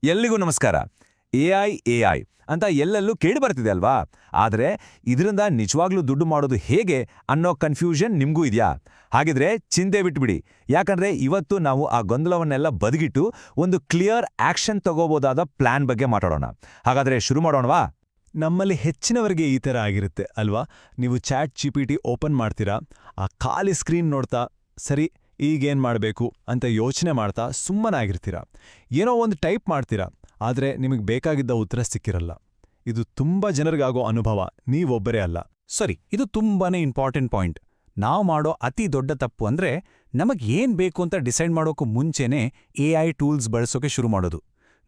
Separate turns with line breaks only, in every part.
ಎಲ್ಲಿಗೂ ನಮಸ್ಕಾರ. ಎಐ ಅಂತ ಎಲ್ಲೆಲ್ಲೂ ಕೇಳಿ ಬರ್ತಿದೆ ಅಲ್ವಾ? ಆದರೆ ಇದರಿಂದ ನಿಜವಾಗ್ಲೂ ದುಡ್ಡು ಮಾಡೋದು ಹೇಗೆ ಅನ್ನೋ ಕನ್ಫ್ಯೂಷನ್ ನಿಮಗೂ ಇದೆಯಾ? ಹಾಗಿದ್ರೆ ಚಿಂತೆ ಬಿಟ್ಬಿಡಿ. ಯಾಕಂದ್ರೆ ಇವತ್ತು ನಾವು ಆ ಗೊಂದಲವನ್ನೆಲ್ಲ ಬದಿಗಿಟ್ಟು ಒಂದು ಕ್ಲಿಯರ್ ಆಕ್ಷನ್ ತಗೋಬೋದಾದ ಪ್ಲಾನ್ ಬಗ್ಗೆ ಮಾತಾಡೋಣ. ಹಾಗಾದ್ರೆ ಶುರು ಮಾಡೋಣವಾ?
ನಮ್ಮಲ್ಲಿ ಹೆಚ್ಚಿನವರಿಗೆ ಈ ಥರ ಆಗಿರುತ್ತೆ ಅಲ್ವಾ? ನೀವು ಚಾಟ್ ಜಿಪಿಟಿ ಓಪನ್ ಮಾಡ್ತೀರಾ, ಆ ಖಾಲಿ ಸ್ಕ್ರೀನ್ ನೋಡ್ತಾ ಸರಿ ಈಗೇನ್ ಮಾಡಬೇಕು ಅಂತ ಯೋಚನೆ ಮಾಡ್ತಾ ಸುಮ್ಮನಾಗಿರ್ತೀರಾ. ಏನೋ ಒಂದು ಟೈಪ್ ಮಾಡ್ತೀರಾ, ಆದರೆ ನಿಮಗೆ ಬೇಕಾಗಿದ್ದ ಉತ್ತರ ಸಿಕ್ಕಿರಲ್ಲ. ಇದು ತುಂಬಾ ಜನರಿಗಾಗೋ ಅನುಭವ, ನೀವೊಬ್ಬರೇ ಅಲ್ಲ.
ಸರಿ, ಇದು ತುಂಬಾನೇ ಇಂಪಾರ್ಟೆಂಟ್ ಪಾಯಿಂಟ್. ನಾವು ಮಾಡೋ ಅತಿ ದೊಡ್ಡ ತಪ್ಪು ಅಂದ್ರೆ ನಮಗ್ ಏನ್ ಬೇಕು ಅಂತ ಡಿಸೈಡ್ ಮಾಡೋಕ್ಕೂ ಮುಂಚೆನೇ ಎಐ ಟೂಲ್ಸ್ ಬಳಸೋಕೆ ಶುರು ಮಾಡೋದು.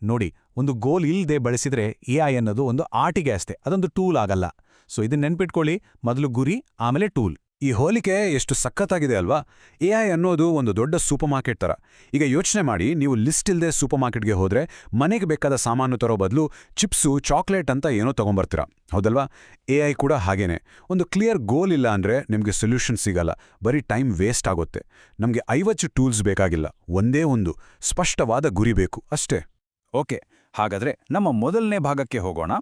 ನೋಡಿ, ಒಂದು ಗೋಲ್ ಇಲ್ದೆ ಬಳಸಿದ್ರೆ ಎಐ ಅನ್ನೋದು ಒಂದು ಆಟಿಗೆ ಅಷ್ಟೇ, ಅದೊಂದು ಟೂಲ್ ಆಗಲ್ಲ. ಸೊ ಇದನ್ನ ನೆನ್ಪಿಟ್ಕೊಳ್ಳಿ, ಮೊದಲು ಗುರಿ, ಆಮೇಲೆ ಟೂಲ್.
ಈ ಹೋಲಿಕೆ ಎಷ್ಟು ಸಖತ್ತಾಗಿದೆ ಅಲ್ವಾ? ಎಐ ಅನ್ನೋದು ಒಂದು ದೊಡ್ಡ ಸೂಪರ್ ಮಾರ್ಕೆಟ್ ತರ. ಈಗ ಯೋಚನೆ ಮಾಡಿ, ನೀವು ಲಿಸ್ಟ್ ಇಲ್ಲದೆ ಸೂಪರ್ ಮಾರ್ಕೆಟ್ಗೆ ಹೋದ್ರೆ ಮನೆಗೆ ಬೇಕಾದ ಸಾಮಾನು ತರೋ ಬದಲು ಚಿಪ್ಸು, ಚಾಕ್ಲೇಟ್ ಅಂತ ಏನೋ ತಗೊಂಬರ್ತೀರಾ, ಹೌದಲ್ವಾ? ಎಐ ಕೂಡ ಹಾಗೇನೆ. ಒಂದು ಕ್ಲಿಯರ್ ಗೋಲ್ ಇಲ್ಲ ಅಂದ್ರೆ ನಿಮಗೆ ಸೊಲ್ಯೂಷನ್ ಸಿಗಲ್ಲ, ಬರೀ ಟೈಮ್ ವೇಸ್ಟ್ ಆಗುತ್ತೆ. ನಮಗೆ 50 ಟೂಲ್ಸ್ ಬೇಕಾಗಿಲ್ಲ, ಒಂದೇ ಒಂದು ಸ್ಪಷ್ಟವಾದ ಗುರಿ ಬೇಕು ಅಷ್ಟೇ.
ಓಕೆ, ಹಾಗಾದ್ರೆ ನಮ್ಮ ಮೊದಲನೇ ಭಾಗಕ್ಕೆ ಹೋಗೋಣ.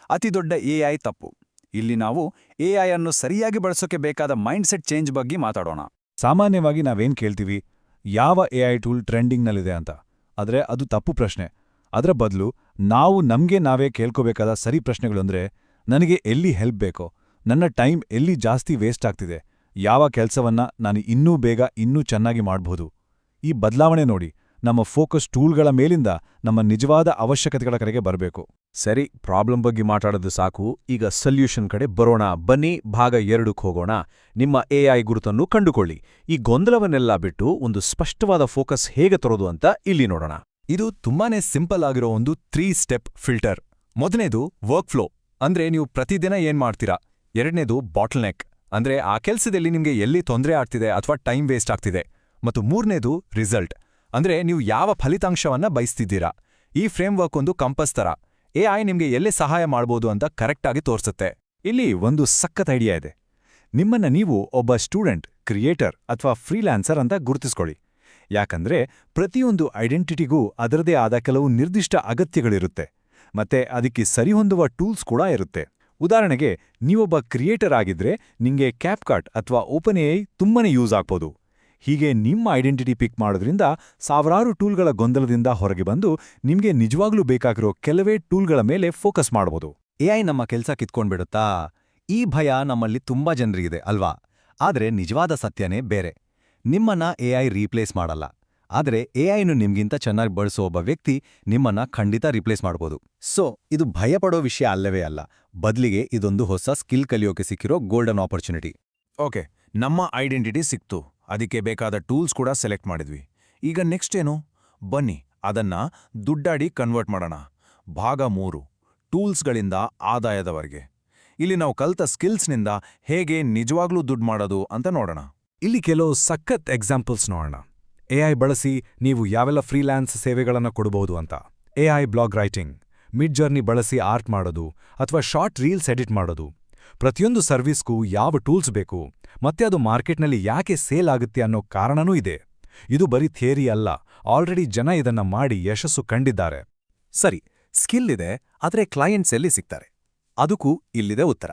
ಅತಿ ದೊಡ್ಡ ಎಐ ತಪ್ಪು. ಇಲ್ಲಿ ನಾವು ಎಐ ಅನ್ನು ಸರಿಯಾಗಿ ಬಳಸೋಕೆ ಬೇಕಾದ ಮೈಂಡ್ಸೆಟ್ ಚೇಂಜ್ ಬಗ್ಗೆ ಮಾತಾಡೋಣ.
ಸಾಮಾನ್ಯವಾಗಿ ನಾವೇನ್ ಕೇಳ್ತೀವಿ, ಯಾವ ಎಐ ಟೂಲ್ ಟ್ರೆಂಡಿಂಗ್ನಲ್ಲಿದೆ ಅಂತ. ಆದರೆ ಅದು ತಪ್ಪು ಪ್ರಶ್ನೆ. ಅದರ ಬದಲು ನಾವು ನಮ್ಗೆ ನಾವೇ ಕೇಳ್ಕೋಬೇಕಾದ ಸರಿ ಪ್ರಶ್ನೆಗಳಂದ್ರೆ, ನನಗೆ ಎಲ್ಲಿ ಹೆಲ್ಪ್ ಬೇಕೋ, ನನ್ನ ಟೈಮ್ ಎಲ್ಲಿ ಜಾಸ್ತಿ ವೇಸ್ಟ್ ಆಗ್ತಿದೆ, ಯಾವ ಕೆಲಸವನ್ನ ನಾನು ಇನ್ನೂ ಬೇಗ ಇನ್ನೂ ಚೆನ್ನಾಗಿ ಮಾಡ್ಬೋದು. ಈ ಬದಲಾವಣೆ ನೋಡಿ, ನಮ್ಮ ಫೋಕಸ್ ಟೂಲ್ಗಳ ಮೇಲಿಂದ ನಮ್ಮ ನಿಜವಾದ ಅವಶ್ಯಕತೆಗಳ ಕಡೆಗೆ ಬರಬೇಕು.
ಸರಿ, ಪ್ರಾಬ್ಲಮ್ ಬಗ್ಗೆ ಮಾತಾಡೋದು ಸಾಕು, ಈಗ ಸೊಲ್ಯೂಷನ್ ಕಡೆ ಬರೋಣ. ಬನ್ನಿ, ಭಾಗ 2ಕ್ಕೆ ಹೋಗೋಣ. ನಿಮ್ಮ ಎಐ ಗುರುತನ್ನು ಕಂಡುಕೊಳ್ಳಿ. ಈ ಗೊಂದಲವನ್ನೆಲ್ಲ ಬಿಟ್ಟು ಒಂದು ಸ್ಪಷ್ಟವಾದ ಫೋಕಸ್ ಹೇಗೆ ತರೋದು ಅಂತ ಇಲ್ಲಿ ನೋಡೋಣ.
ಇದು ತುಂಬಾನೇ ಸಿಂಪಲ್ ಆಗಿರೋ ಒಂದು 3 ಸ್ಟೆಪ್ ಫಿಲ್ಟರ್. ಮೊದಲನೇದು ವರ್ಕ್ ಫ್ಲೋ, ಅಂದ್ರೆ ನೀವು ಪ್ರತಿದಿನ ಏನ್ ಮಾಡ್ತೀರಾ. ಎರಡನೇದು ಬಾಟಲ್ ನೆಕ್, ಅಂದ್ರೆ ಆ ಕೆಲ್ಸದಲ್ಲಿ ನಿಮ್ಗೆ ಎಲ್ಲಿ ತೊಂದರೆ ಆಗ್ತಿದೆ ಅಥವಾ ಟೈಮ್ ವೇಸ್ಟ್ ಆಗ್ತಿದೆ. ಮತ್ತು ಮೂರನೇದು ರಿಸಲ್ಟ್, ಅಂದ್ರೆ ನೀವು ಯಾವ ಫಲಿತಾಂಶವನ್ನ ಬಯಸ್ತಿದ್ದೀರಾ. ಈ ಫ್ರೇಮ್ವರ್ಕ್ ಒಂದು ಕಂಪಸ್ ತರ. ಎಐ ನಿಮ್ಗೆ ಎಲ್ಲಿ ಸಹಾಯ ಮಾಡ್ಬೋದು ಅಂತ ಕರೆಕ್ಟಾಗಿ ತೋರಿಸುತ್ತೆ. ಇಲ್ಲಿ ಒಂದು ಸಖತ್ ಐಡಿಯಾ ಇದೆ. ನಿಮ್ಮನ್ನ ನೀವು ಒಬ್ಬ ಸ್ಟೂಡೆಂಟ್, ಕ್ರಿಯೇಟರ್ ಅಥವಾ ಫ್ರೀಲ್ಯಾನ್ಸರ್ ಅಂತ ಗುರುತಿಸ್ಕೊಳ್ಳಿ. ಯಾಕಂದ್ರೆ ಪ್ರತಿಯೊಂದು ಐಡೆಂಟಿಟಿಗೂ ಅದರದೇ ಆದ ಕೆಲವು ನಿರ್ದಿಷ್ಟ ಅಗತ್ಯಗಳಿರುತ್ತೆ, ಮತ್ತೆ ಅದಕ್ಕೆ ಸರಿಹೊಂದುವ ಟೂಲ್ಸ್ ಕೂಡ ಇರುತ್ತೆ. ಉದಾಹರಣೆಗೆ, ನೀವೊಬ್ಬ ಕ್ರಿಯೇಟರ್ ಆಗಿದ್ರೆ ನಿಂಗೆ ಕ್ಯಾಪ್ಕಟ್ ಅಥವಾ ಓಪನ್ ಎಐ ತುಂಬಾನೇ ಯೂಸ್ ಆಗ್ಬೋದು. ಹೀಗೆ ನಿಮ್ಮ ಐಡೆಂಟಿಟಿ ಪಿಕ್ ಮಾಡೋದ್ರಿಂದ ಸಾವಿರಾರು ಟೂಲ್ಗಳ ಗೊಂದಲದಿಂದ ಹೊರಗೆ ಬಂದು ನಿಮ್ಗೆ ನಿಜವಾಗ್ಲೂ ಬೇಕಾಗಿರೋ ಕೆಲವೇ ಟೂಲ್ಗಳ ಮೇಲೆ ಫೋಕಸ್ ಮಾಡ್ಬೋದು.
ಎಐ ನಮ್ಮ ಕೆಲ್ಸ ಕಿತ್ಕೊಂಡ್ಬಿಡುತ್ತಾ? ಈ ಭಯ ನಮ್ಮಲ್ಲಿ ತುಂಬಾ ಜನರಿಗಿದೆ ಅಲ್ವಾ? ಆದ್ರೆ ನಿಜವಾದ ಸತ್ಯನೇ ಬೇರೆ. ನಿಮ್ಮನ್ನ ಎಐ ರೀಪ್ಲೇಸ್ ಮಾಡಲ್ಲ. ಆದ್ರೆ ಎಐನು ನಿಮ್ಗಿಂತ ಚೆನ್ನಾಗಿ ಬಳಸೋ ಒಬ್ಬ ವ್ಯಕ್ತಿ ನಿಮ್ಮನ್ನ ಖಂಡಿತ ರೀಪ್ಲೇಸ್ ಮಾಡ್ಬೋದು. ಸೊ ಇದು ಭಯಪಡೋ ವಿಷಯ ಅಲ್ಲವೇ ಅಲ್ಲ. ಬದಲಿಗೆ ಇದೊಂದು ಹೊಸ ಸ್ಕಿಲ್ ಕಲಿಯೋಕೆ ಸಿಕ್ಕಿರೋ ಗೋಲ್ಡನ್ ಆಪರ್ಚುನಿಟಿ.
ಓಕೆ, ನಮ್ಮ ಐಡೆಂಟಿಟಿ ಸಿಕ್ತು, ಅದಕ್ಕೆ ಬೇಕಾದ ಟೂಲ್ಸ್ ಕೂಡ ಸೆಲೆಕ್ಟ್ ಮಾಡಿದ್ವಿ. ಈಗ ನೆಕ್ಸ್ಟ್ ಏನು? ಬನ್ನಿ ಅದನ್ನ ದುಡ್ಡಾಡಿ ಕನ್ವರ್ಟ್ ಮಾಡೋಣ. ಭಾಗ 3, ಟೂಲ್ಸ್ಗಳಿಂದ ಆದಾಯದವರೆಗೆ. ಇಲ್ಲಿ ನಾವು ಕಲ್ತ ಸ್ಕಿಲ್ಸ್ನಿಂದ ಹೇಗೆ ನಿಜವಾಗ್ಲೂ ದುಡ್ಡು ಮಾಡೋದು ಅಂತ ನೋಡೋಣ.
ಇಲ್ಲಿ ಕೆಲವು ಸಖತ್ ಎಕ್ಸಾಂಪಲ್ಸ್ ನೋಡೋಣ. ಎಐ ಬಳಸಿ ನೀವು ಯಾವೆಲ್ಲ ಫ್ರೀಲ್ಯಾನ್ಸ್ ಸೇವೆಗಳನ್ನು ಕೊಡಬಹುದು ಅಂತ. AI blog writing, mid journey ಬಳಸಿ ಆರ್ಟ್ ಮಾಡೋದು ಅಥವಾ ಶಾರ್ಟ್ ರೀಲ್ಸ್ ಎಡಿಟ್ ಮಾಡೋದು. ಪ್ರತಿಯೊಂದು ಸರ್ವಿಸ್ಗೂ ಯಾವ ಟೂಲ್ಸ್ ಬೇಕು, ಮತ್ತೆ ಅದು ಮಾರ್ಕೆಟ್ನಲ್ಲಿ ಯಾಕೆ ಸೇಲ್ ಆಗುತ್ತೆ ಅನ್ನೋ ಕಾರಣನೂ ಇದೆ. ಇದು ಬರೀ ಥಿಯರಿ ಅಲ್ಲ, ಆಲ್ರೆಡಿ ಜನ ಇದನ್ನ ಮಾಡಿ ಯಶಸ್ಸು ಕಂಡಿದ್ದಾರೆ.
ಸರಿ, ಸ್ಕಿಲ್ ಇದೆ, ಆದರೆ ಕ್ಲೈಂಟ್ಸ್ ಎಲ್ಲಿ ಸಿಗ್ತಾರೆ? ಅದಕ್ಕೂ ಇಲ್ಲಿದೆ ಉತ್ತರ.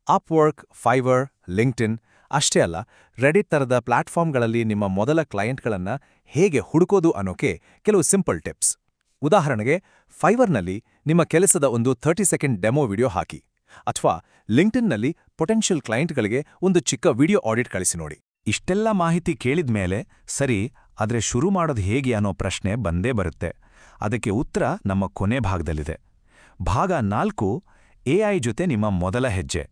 ಅಪ್ವರ್ಕ್, ಫೈವರ್, ಲಿಂಕ್ಡ್ಇನ್ ಅಷ್ಟೇ ಅಲ್ಲ, ರೆಡಿಟ್ ತರದ ಪ್ಲಾಟ್ಫಾರ್ಮ್ಗಳಲ್ಲಿ ನಿಮ್ಮ ಮೊದಲ ಕ್ಲೈಂಟ್ಗಳನ್ನ ಹೇಗೆ ಹುಡುಕೋದು ಅನ್ನೋಕೆ ಕೆಲವು ಸಿಂಪಲ್ ಟಿಪ್ಸ್. ಉದಾಹರಣೆಗೆ, ಫೈವರ್ನಲ್ಲಿ ನಿಮ್ಮ ಕೆಲಸದ ಒಂದು 30 ಸೆಕೆಂಡ್ ಡೆಮೋ ವಿಡಿಯೋ ಹಾಕಿ, ಅಥವಾ ಲಿಂಕ್ಡ್ಇನ್ನಲ್ಲಿ ಪೊಟೆನ್ಷಿಯಲ್ ಕ್ಲೈಂಟ್ಗಳಿಗೆ ಒಂದು ಚಿಕ್ಕ ವಿಡಿಯೋ ಆಡಿಟ್ ಕಳಿಸಿ ನೋಡಿ.
ಇಷ್ಟೆಲ್ಲ ಮಾಹಿತಿ ಕೇಳಿದ್ಮೇಲೆ ಸರಿ, ಆದ್ರೆ ಶುರು ಮಾಡೋದು ಹೇಗೆ ಅನ್ನೋ ಪ್ರಶ್ನೆ ಬಂದೇ ಬರುತ್ತೆ. ಅದಕ್ಕೆ ಉತ್ತರ ನಮ್ಮ ಕೊನೆ ಭಾಗದಲ್ಲಿದೆ. ಭಾಗ 4, ಎಐ ಜೊತೆ ನಿಮ್ಮ ಮೊದಲ ಹೆಜ್ಜೆ.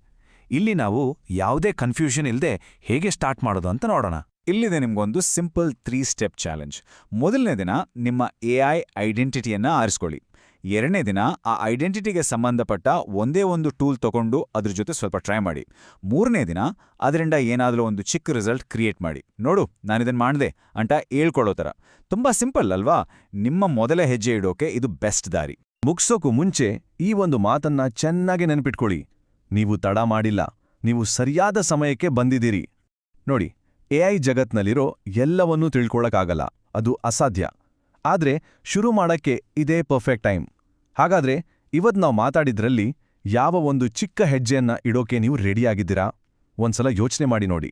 ಇಲ್ಲಿ ನಾವು ಯಾವುದೇ ಕನ್ಫ್ಯೂಷನ್ ಇಲ್ಲದೆ ಹೇಗೆ ಸ್ಟಾರ್ಟ್ ಮಾಡೋದು ಅಂತ ನೋಡೋಣ.
ಇಲ್ಲಿದೆ ನಿಮ್ಗೊಂದು ಸಿಂಪಲ್ 3 ಸ್ಟೆಪ್ ಚಾಲೆಂಜ್. ಮೊದಲನೇ ದಿನ ನಿಮ್ಮ ಎಐ ಐಡೆಂಟಿಟಿಯನ್ನ ಆರಿಸ್ಕೊಳ್ಳಿ. ಎರಡನೇ ದಿನ ಆ ಐಡೆಂಟಿಟಿಗೆ ಸಂಬಂಧಪಟ್ಟ ಒಂದೇ ಒಂದು ಟೂಲ್ ತಗೊಂಡು ಅದ್ರ ಜೊತೆ ಸ್ವಲ್ಪ ಟ್ರೈ ಮಾಡಿ. ಮೂರನೇ ದಿನ ಅದರಿಂದ ಏನಾದರೂ ಒಂದು ಚಿಕ್ಕ ರಿಸಲ್ಟ್ ಕ್ರಿಯೇಟ್ ಮಾಡಿ. ನೋಡು, ನಾನಿದನ್ನು ಮಾಡಿದೆ ಅಂತ ಹೇಳ್ಕೊಳ್ಳೋ ಥರ. ತುಂಬಾ ಸಿಂಪಲ್ ಅಲ್ವಾ? ನಿಮ್ಮ ಮೊದಲ ಹೆಜ್ಜೆ ಇಡೋಕೆ ಇದು ಬೆಸ್ಟ್ ದಾರಿ.
ಮುಗ್ಸೋಕು ಮುಂಚೆ ಈ ಒಂದು ಮಾತನ್ನ ಚೆನ್ನಾಗಿ ನೆನ್ಪಿಟ್ಕೊಳ್ಳಿ. ನೀವು ತಡ ಮಾಡಿಲ್ಲ, ನೀವು ಸರಿಯಾದ ಸಮಯಕ್ಕೆ ಬಂದಿದ್ದೀರಿ. ನೋಡಿ, ಎಐ ಜಗತ್ನಲ್ಲಿರೋ ಎಲ್ಲವನ್ನೂ ತಿಳ್ಕೊಳ್ಳೋಕ್ಕಾಗಲ್ಲ, ಅದು ಅಸಾಧ್ಯ.
ಆದ್ರೆ ಶುರು ಮಾಡಕ್ಕೆ ಇದೇ ಪರ್ಫೆಕ್ಟ್ ಟೈಮ್. ಹಾಗಾದ್ರೆ ಇವತ್ತು ನಾವು ಮಾತಾಡಿದ್ರಲ್ಲಿ ಯಾವ ಒಂದು ಚಿಕ್ಕ ಹೆಜ್ಜೆಯನ್ನ ಇಡೋಕೆ ನೀವು ರೆಡಿಯಾಗಿದ್ದೀರಾ? ಒಂದ್ಸಲ ಯೋಚನೆ ಮಾಡಿ ನೋಡಿ.